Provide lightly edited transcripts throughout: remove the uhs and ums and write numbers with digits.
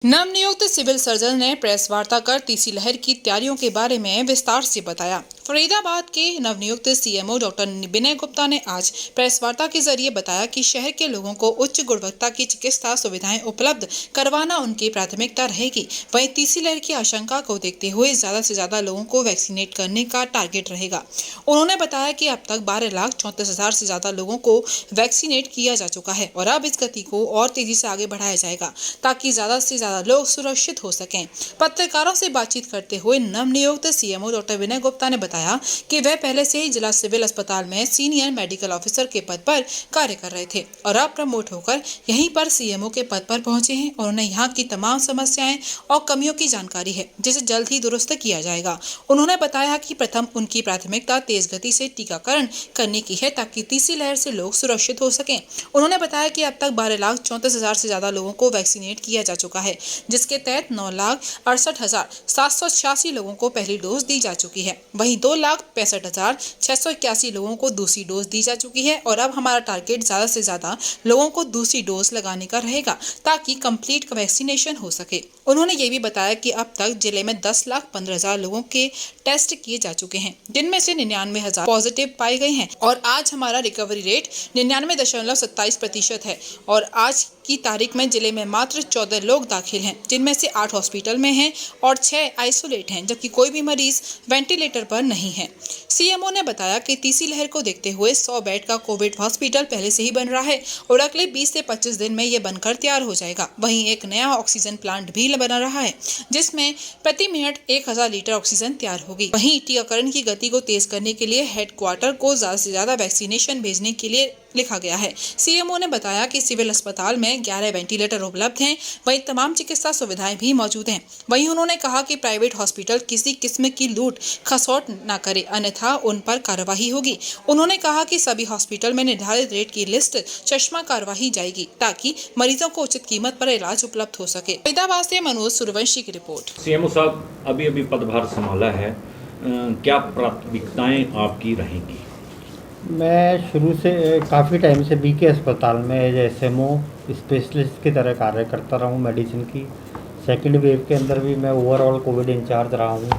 नवनियुक्त civil surgeon ने press वार्ता कर तीसरी लहर की तैयारियों के बारे में विस्तार से बताया। फरीदाबाद के नवनियुक्त सीएमओ डॉक्टर विनय गुप्ता ने आज प्रेस वार्ता के जरिए बताया कि शहर के लोगों को उच्च गुणवत्ता की चिकित्सा सुविधाएं उपलब्ध करवाना उनकी प्राथमिकता रहेगी। वहीं तीसरी लहर की आशंका को देखते हुए ज्यादा से ज्यादा लोगों को वैक्सीनेट करने का टारगेट रहेगा। उन्होंने बताया कि अब तक 12,34,000 से ज्यादा लोगों को वैक्सीनेट किया जा चुका है और अब इस गति को और तेजी से आगे बढ़ाया जाएगा ताकि ज्यादा से ज्यादा लोग सुरक्षित हो सकें। पत्रकारों से बातचीत करते हुए नवनियुक्त सीएमओ डॉक्टर विनय गुप्ता ने बताया कि वह पहले से ही जिला सिविल अस्पताल में सीनियर मेडिकल ऑफिसर के पद पर कार्य कर रहे थे और अब प्रमोट होकर यहीं पर सीएमओ के पद पर पहुंचे हैं और उन्हें यहाँ की तमाम समस्याएं और कमियों की जानकारी है जिसे जल्द ही दुरुस्त किया जाएगा। उन्होंने बताया कि प्रथम उनकी प्राथमिकता तेज गति से टीकाकरण करने की है ताकि तीसरी लहर से लोग सुरक्षित हो सकें। उन्होंने बताया कि अब तक 12,34,000 से ज्यादा लोगों को वैक्सीनेट किया जा चुका है, जिसके तहत 9,68,786 लोगों को पहली डोज दी जा चुकी है। वहीं 2,65,681 लोगों को दूसरी डोज दी जा चुकी है और अब हमारा टारगेट ज्यादा से ज्यादा लोगों को दूसरी डोज लगाने का रहेगा ताकि कंप्लीट वैक्सीनेशन हो सके। उन्होंने ये भी बताया कि अब तक जिले में 10,15,000 लोगों के टेस्ट किए जा चुके हैं, जिनमें से 99,000 पॉजिटिव पाए गए हैं और आज हमारा रिकवरी रेट 99.27% है और आज की तारीख में जिले में मात्र 14 लोग दाखिल हैं, जिनमें से 8 हॉस्पिटल में हैं और 6 आइसोलेट हैं, जबकि कोई भी मरीज वेंटिलेटर पर नहीं है। सीएमओ ने बताया कि तीसरी लहर को देखते हुए 100 बेड का कोविड हॉस्पिटल पहले से ही बन रहा है और अगले 20 से 25 दिन में ये बनकर तैयार हो जाएगा। वहीं एक नया ऑक्सीजन प्लांट भी बना रहा है, जिसमें प्रति मिनट 1,000 लीटर ऑक्सीजन तैयार होगी। वहीं टीकाकरण की गति को तेज करने के लिए हेडक्वार्टर को ज्यादा से ज्यादा वैक्सीनेशन भेजने के लिए लिखा गया है। सीएमओ ने बताया कि सिविल अस्पताल में 11 वेंटिलेटर उपलब्ध हैं, वहीं तमाम चिकित्सा सुविधाएं भी मौजूद हैं। वहीं उन्होंने कहा कि प्राइवेट हॉस्पिटल किसी किस्म की लूट खसोट न करे, अन्यथा उन पर कार्रवाई होगी। उन्होंने कहा कि सभी हॉस्पिटल में निर्धारित रेट की लिस्ट चश्मा करवाई जाएगी ताकि मरीजों को उचित कीमत पर इलाज उपलब्ध हो सके। फरीदाबाद से मनोज सूर्यवंशी की रिपोर्ट। सीएमओ साहब अभी पदभार संभाला है, क्या प्राथमिकताएं आपकी रहेंगी? मैं शुरू से काफ़ी टाइम से बीके अस्पताल में एज एसएमओ स्पेशलिस्ट की तरह कार्य करता रहा हूँ मेडिसिन की। सेकंड वेव के अंदर भी मैं ओवरऑल कोविड इंचार्ज रहा हूँ,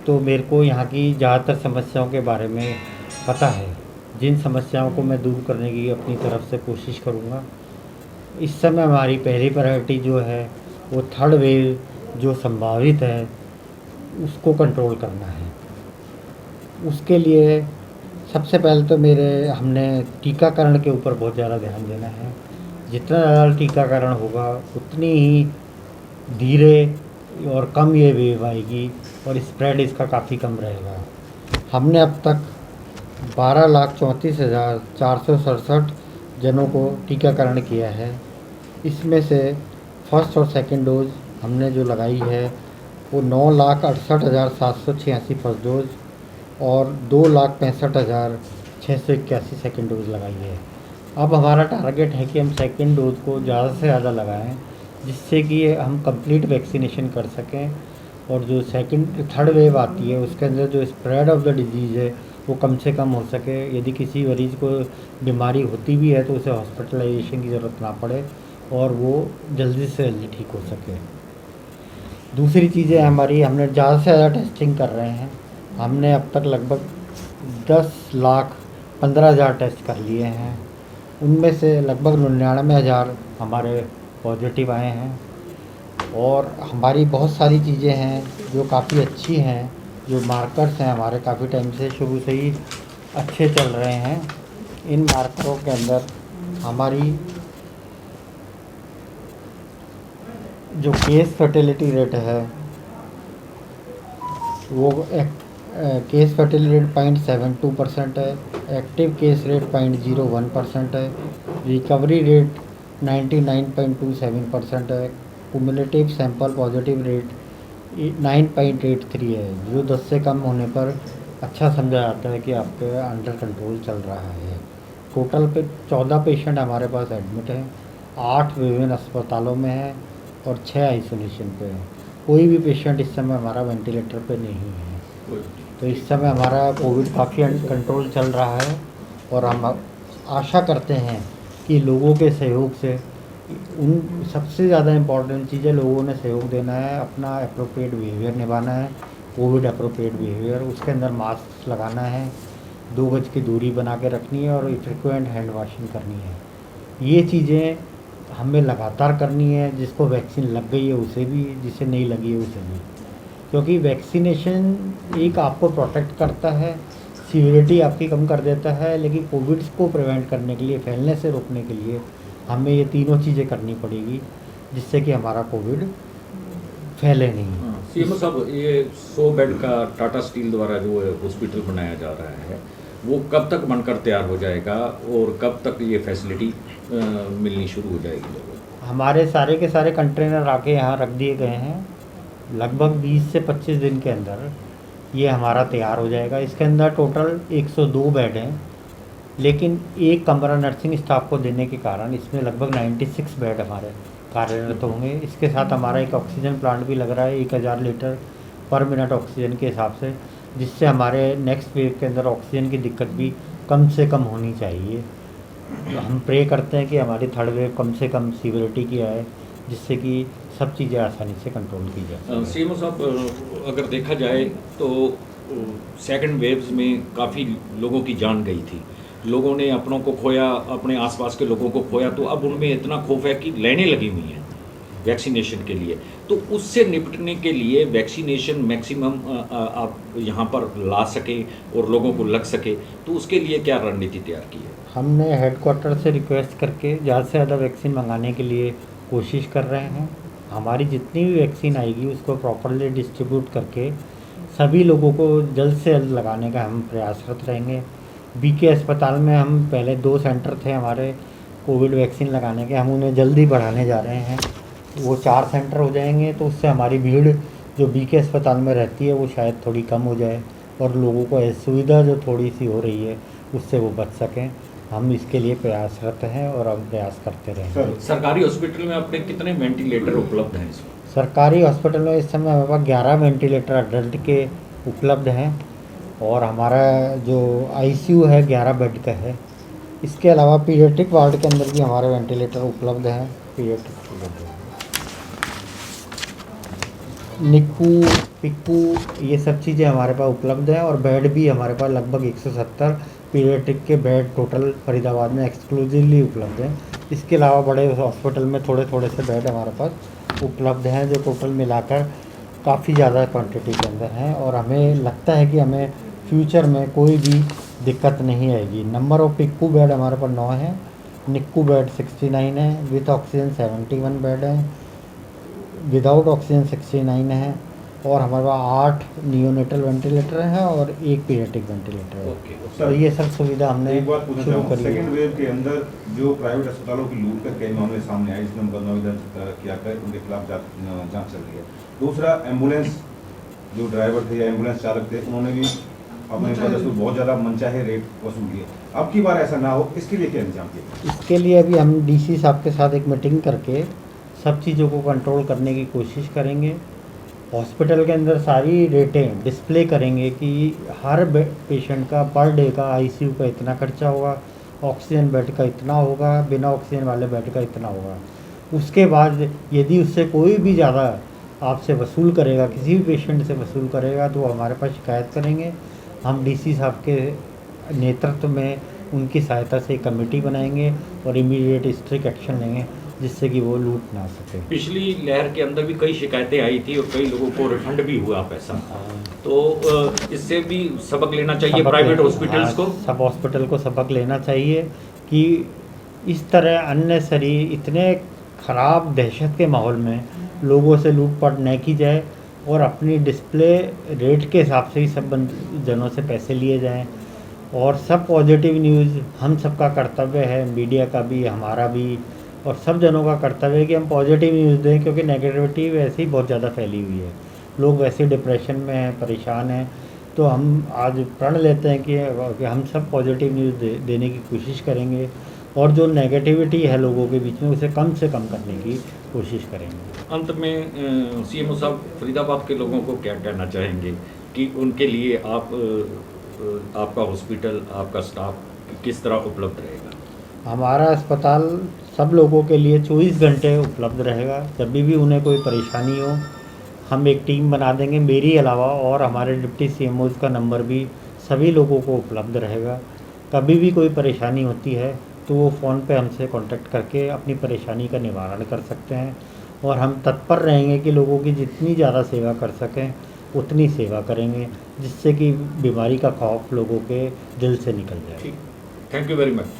तो मेरे को यहाँ की ज़्यादातर समस्याओं के बारे में पता है, जिन समस्याओं को मैं दूर करने की अपनी तरफ से कोशिश करूँगा। इस समय हमारी पहली प्रायोरिटी जो है वो थर्ड वेव जो संभावित है उसको कंट्रोल करना है। उसके लिए सबसे पहले तो हमने टीकाकरण के ऊपर बहुत ज़्यादा ध्यान देना है। जितना ज़्यादा टीकाकरण होगा उतनी ही धीरे और कम ये वेव आएगी और स्प्रेड इसका काफ़ी कम रहेगा। हमने अब तक 12,34,467 जनों को टीकाकरण किया है। इसमें से फर्स्ट और सेकंड डोज हमने जो लगाई है वो 9,68,786 फर्स्ट डोज और 2,65,681 सेकेंड डोज लगाई है। अब हमारा टारगेट है कि हम सेकेंड डोज को ज़्यादा से ज़्यादा लगाएं, जिससे कि हम कंप्लीट वैक्सीनेशन कर सकें और जो थर्ड वेव आती है उसके अंदर जो स्प्रेड ऑफ द डिजीज़ है वो कम से कम हो सके। यदि किसी मरीज़ को बीमारी होती भी है तो उसे हॉस्पिटलाइजेशन की ज़रूरत ना पड़े और वो जल्दी से जल्दी ठीक हो सके। दूसरी चीज़ें हमारी, हमने ज़्यादा से ज़्यादा टेस्टिंग कर रहे हैं। हमने अब तक लगभग 10,15,000 टेस्ट कर लिए हैं, उनमें से लगभग 99,000 हमारे पॉजिटिव आए हैं और हमारी बहुत सारी चीज़ें हैं जो काफ़ी अच्छी हैं। जो मार्कर्स हैं हमारे काफ़ी टाइम से शुरू से ही अच्छे चल रहे हैं। इन मार्करों के अंदर हमारी जो केस फर्टिलिटी रेट है वो केस फर्टिलिटी रेट 0.72% है, एक्टिव केस रेट 0.01% है, रिकवरी रेट 99.27% है, कुमुलेटिव सैंपल पॉजिटिव रेट 9.83 है, जो 10 से कम होने पर अच्छा समझा जाता है कि आपके अंडर कंट्रोल चल रहा है। टोटल पे 14 पेशेंट हमारे पास एडमिट हैं, 8 विभिन्न अस्पतालों में हैं और 6 आइसोलेशन पे हैं। कोई भी पेशेंट इस समय हमारा वेंटिलेटर पे नहीं है। तो इस समय हमारा कोविड काफ़ी कंट्रोल चल रहा है और हम आशा करते हैं कि लोगों के सहयोग से उन सबसे ज़्यादा इम्पोर्टेंट चीज़ है लोगों ने सहयोग देना है, अपना अप्रोप्रिएट बिहेवियर निभाना है, कोविड अप्रोप्रिएट बिहेवियर, उसके अंदर मास्क लगाना है, 2 गज की दूरी बना के रखनी है और फ्रिक्वेंट हैंड वॉशिंग करनी है। ये चीज़ें हमें लगातार करनी है, जिसको वैक्सीन लग गई है उसे भी, जिसे नहीं लगी है उसे भी, क्योंकि वैक्सीनेशन एक आपको प्रोटेक्ट करता है, सीवियरिटी आपकी कम कर देता है, लेकिन कोविड को प्रिवेंट करने के लिए, फैलने से रोकने के लिए हमें ये तीनों चीज़ें करनी पड़ेगी, जिससे कि हमारा कोविड फैले नहीं। सीएमओ साहब, ये 100 बेड का टाटा स्टील द्वारा जो हॉस्पिटल बनाया जा रहा है वो कब तक बनकर तैयार हो जाएगा और कब तक ये फैसिलिटी मिलनी शुरू हो जाएगी लोगों को? हमारे सारे के सारे कंटेनर आके यहाँ रख दिए गए हैं, लगभग 20 से 25 दिन के अंदर ये हमारा तैयार हो जाएगा। इसके अंदर टोटल 102 बेड हैं, लेकिन एक कमरा नर्सिंग स्टाफ को देने के कारण इसमें लगभग 96 बेड हमारे कार्यरत होंगे। इसके साथ हमारा एक ऑक्सीजन प्लांट भी लग रहा है 1000 लीटर पर मिनट ऑक्सीजन के हिसाब से, जिससे हमारे नेक्स्ट वेव के अंदर ऑक्सीजन की दिक्कत भी कम से कम होनी चाहिए। हम प्रे करते हैं कि हमारी थर्ड वेव कम से कम सीवियरिटी की आए, जिससे कि सब चीज़ें आसानी से कंट्रोल की जाए। सीएमओ साहब, अगर देखा जाए तो सेकंड वेव्स में काफ़ी लोगों की जान गई थी, लोगों ने अपनों को खोया, अपने आसपास के लोगों को खोया, तो अब उनमें इतना खौफ है कि लाइनें लगी हुई हैं वैक्सीनेशन के लिए। तो उससे निपटने के लिए वैक्सीनेशन मैक्सिमम आप यहाँ पर ला सके और लोगों को लग सके, तो उसके लिए क्या रणनीति तैयार की है? हमने हेडक्वार्टर से रिक्वेस्ट करके ज़्यादा से ज़्यादा वैक्सीन मंगाने के लिए कोशिश कर रहे हैं। हमारी जितनी भी वैक्सीन आएगी उसको प्रॉपरली डिस्ट्रीब्यूट करके सभी लोगों को जल्द से जल्द लगाने का हम प्रयासरत रहेंगे। बीके अस्पताल में हम पहले 2 सेंटर थे हमारे कोविड वैक्सीन लगाने के, हम उन्हें जल्दी बढ़ाने जा रहे हैं, वो 4 सेंटर हो जाएंगे, तो उससे हमारी भीड़ जो बीके अस्पताल में रहती है वो शायद थोड़ी कम हो जाए और लोगों को असुविधा जो थोड़ी सी हो रही है उससे वो बच सकें। हम इसके लिए प्रयासरत हैं और हम प्रयास करते रहेंगे। सरकारी हॉस्पिटल में अपने कितने वेंटिलेटर उपलब्ध हैं इसमें? सरकारी हॉस्पिटल में इस समय हमारे पास 11 वेंटिलेटर अडल्ट के उपलब्ध हैं और हमारा जो आईसीयू है 11 बेड का है। इसके अलावा पीडियाट्रिक वार्ड के अंदर भी हमारे वेंटिलेटर उपलब्ध हैं। पीडियाट्रिक निक्कू पिक्कू ये सब चीज़ें हमारे पास उपलब्ध हैं और बेड भी हमारे पास लगभग 170 पीडियाट्रिक के बेड टोटल फरीदाबाद में एक्सक्लूसिवली उपलब्ध हैं। इसके अलावा बड़े हॉस्पिटल में थोड़े थोड़े से बेड हमारे पास उपलब्ध हैं, जो टोटल मिलाकर काफ़ी ज़्यादा क्वांटिटी के अंदर हैं और हमें लगता है कि हमें फ्यूचर में कोई भी दिक्कत नहीं आएगी। नंबर ऑफ पिक्कू बेड हमारे पास 9 हैं, निक्कू बेड 69 है, विथ ऑक्सीजन 71 बेड है, विदाउट ऑक्सीजन 69 है और हमारे पास 8 नियोनेटल वेंटिलेटर हैं और 1 पीडियाट्रिक वेंटिलेटर है। तो ये सब सुविधा हमने एक बात पूछना शुरू चाहूँगा, करी है। सेकेंड वेव के अंदर जो प्राइवेट अस्पतालों की लूट का कई मामले सामने आए, इसमें मुकदमा भी दर्ज किया कर उनके खिलाफ जांच चल रही है। दूसरा, एम्बुलेंस जो ड्राइवर थे या एम्बुलेंस चालक थे, उन्होंने भी अपने वजह से बहुत ज़्यादा मनचाहे रेट वसूल किए। अब की बार ऐसा ना हो, इसके लिए क्या इंतजाम किया? इसके लिए अभी हम डीसी साहब के साथ एक मीटिंग करके सब चीज़ों को कंट्रोल करने की कोशिश करेंगे। हॉस्पिटल के अंदर सारी रेटें डिस्प्ले करेंगे कि हर पेशेंट का पर डे का आईसीयू का इतना खर्चा होगा, ऑक्सीजन बेड का इतना होगा, बिना ऑक्सीजन वाले बेड का इतना होगा। उसके बाद यदि उससे कोई भी ज़्यादा आपसे वसूल करेगा, किसी भी पेशेंट से वसूल करेगा, तो हमारे पास शिकायत करेंगे। हम डीसी साहब के नेतृत्व में उनकी सहायता से एक कमेटी बनाएंगे और इमीडिएट स्ट्रिक्ट एक्शन लेंगे, जिससे कि वो लूट ना सके। पिछली लहर के अंदर भी कई शिकायतें आई थी और कई लोगों को रिफंड भी हुआ पैसा, तो इससे भी सबक लेना चाहिए प्राइवेट हॉस्पिटल्स को। सब हॉस्पिटल को सबक लेना चाहिए कि इस तरह अननेसरी इतने ख़राब दहशत के माहौल में लोगों से लूटपाट न की जाए और अपनी डिस्प्ले रेट के हिसाब से ही सब जनों से पैसे लिए जाएं। और सब पॉजिटिव न्यूज़ हम सबका कर्तव्य है, मीडिया का भी, हमारा भी और सब जनों का कर्तव्य है कि हम पॉजिटिव न्यूज़ दें, क्योंकि नेगेटिविटी वैसे ही बहुत ज़्यादा फैली हुई है, लोग वैसे ही डिप्रेशन में हैं, परेशान हैं। तो हम आज प्रण लेते हैं कि हम सब पॉजिटिव न्यूज़ देने की कोशिश करेंगे और जो नेगेटिविटी है लोगों के बीच में उसे कम से कम करने की कोशिश करेंगे। अंत में सीएमओ साहब, फरीदाबाद के लोगों को क्या कहना चाहेंगे कि उनके लिए आपका हॉस्पिटल, आपका स्टाफ किस तरह उपलब्ध रहेगा? हमारा अस्पताल सब लोगों के लिए 24 घंटे उपलब्ध रहेगा। जब भी उन्हें कोई परेशानी हो हम एक टीम बना देंगे, मेरी अलावा और हमारे डिप्टी सीएमओज़ का नंबर भी सभी लोगों को उपलब्ध रहेगा। कभी भी कोई परेशानी होती है तो वो फ़ोन पे हमसे कांटेक्ट करके अपनी परेशानी का निवारण कर सकते हैं और हम तत्पर रहेंगे कि लोगों की जितनी ज़्यादा सेवा कर सकें उतनी सेवा करेंगे, जिससे कि बीमारी का खौफ लोगों के दिल से निकल जाए। ठीक, थैंक यू वेरी मच।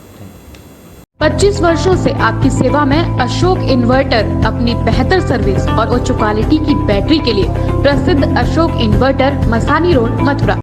25 वर्षों से आपकी सेवा में अशोक इन्वर्टर अपनी बेहतर सर्विस और उच्च क्वालिटी की बैटरी के लिए प्रसिद्ध अशोक इन्वर्टर, मसानी रोड, मथुरा।